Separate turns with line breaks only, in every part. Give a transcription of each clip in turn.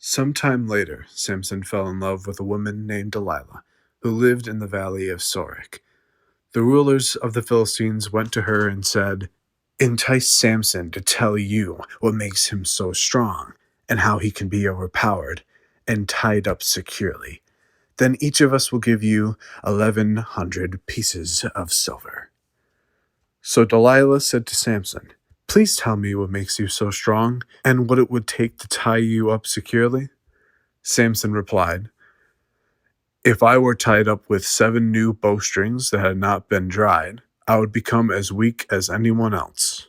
Sometime later, Samson fell in love with a woman named Delilah, who lived in the valley of Sorek. The rulers of the Philistines went to her and said, "Entice Samson to tell you what makes him so strong, and how he can be overpowered and tied up securely. Then each of us will give you 1,100 pieces of silver." So Delilah said to Samson, "Please tell me what makes you so strong, and what it would take to tie you up securely." Samson replied, "If I were tied up with 7 new bowstrings that had not been dried, I would become as weak as anyone else."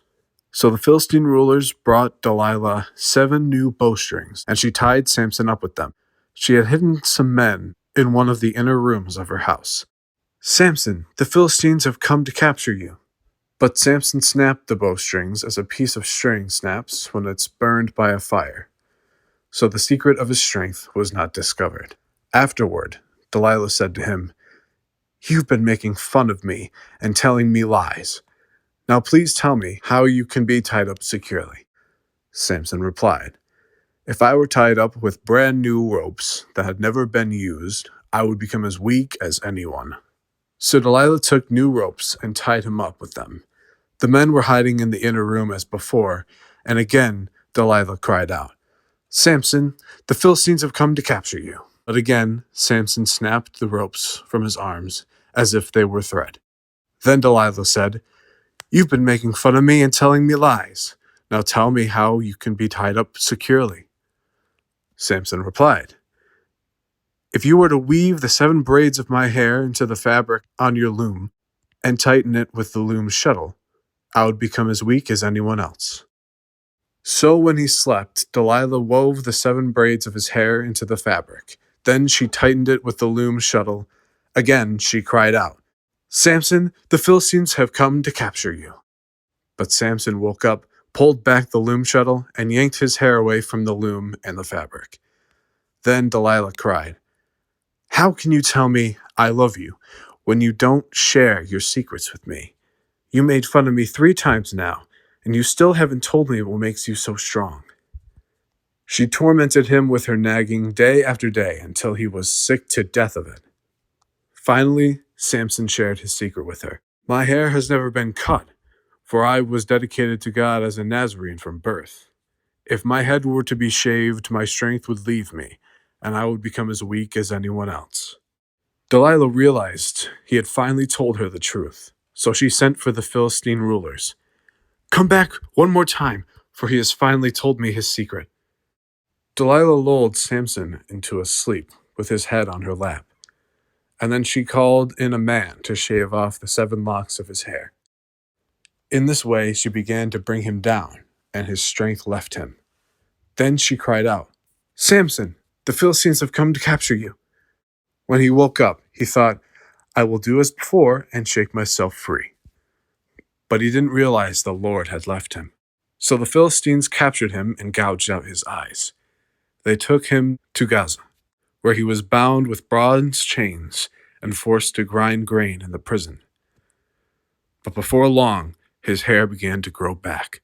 So the Philistine rulers brought Delilah 7 new bowstrings, and she tied Samson up with them. She had hidden some men in one of the inner rooms of her house. "Samson, the Philistines have come to capture you." But Samson snapped the bowstrings as a piece of string snaps when it's burned by a fire. So the secret of his strength was not discovered. Afterward, Delilah said to him, "You've been making fun of me and telling me lies. Now please tell me how you can be tied up securely." Samson replied, "If I were tied up with brand new ropes that had never been used, I would become as weak as anyone." So Delilah took new ropes and tied him up with them. The men were hiding in the inner room as before, and again Delilah cried out, "Samson, the Philistines have come to capture you." But again Samson snapped the ropes from his arms as if they were thread. Then Delilah said, "You've been making fun of me and telling me lies. Now tell me how you can be tied up securely." Samson replied, "If you were to weave the 7 braids of my hair into the fabric on your loom and tighten it with the loom shuttle, I would become as weak as anyone else." So when he slept, Delilah wove the 7 braids of his hair into the fabric. Then she tightened it with the loom shuttle. Again she cried out, "Samson, the Philistines have come to capture you." But Samson woke up, pulled back the loom shuttle, and yanked his hair away from the loom and the fabric. Then Delilah cried, "How can you tell me I love you when you don't share your secrets with me? You made fun of me 3 times now, and you still haven't told me what makes you so strong." She tormented him with her nagging day after day until he was sick to death of it. Finally, Samson shared his secret with her. "My hair has never been cut, for I was dedicated to God as a Nazarene from birth. If my head were to be shaved, my strength would leave me, and I would become as weak as anyone else." Delilah realized he had finally told her the truth, so she sent for the Philistine rulers. "Come back one more time, for he has finally told me his secret." Delilah lulled Samson into a sleep with his head on her lap, and then she called in a man to shave off the 7 locks of his hair. In this way she began to bring him down, and his strength left him. Then she cried out, "Samson, the Philistines have come to capture you." When he woke up, he thought, "I will do as before and shake myself free." But he didn't realize the Lord had left him. So the Philistines captured him and gouged out his eyes. They took him to Gaza, where he was bound with bronze chains and forced to grind grain in the prison. But before long, his hair began to grow back.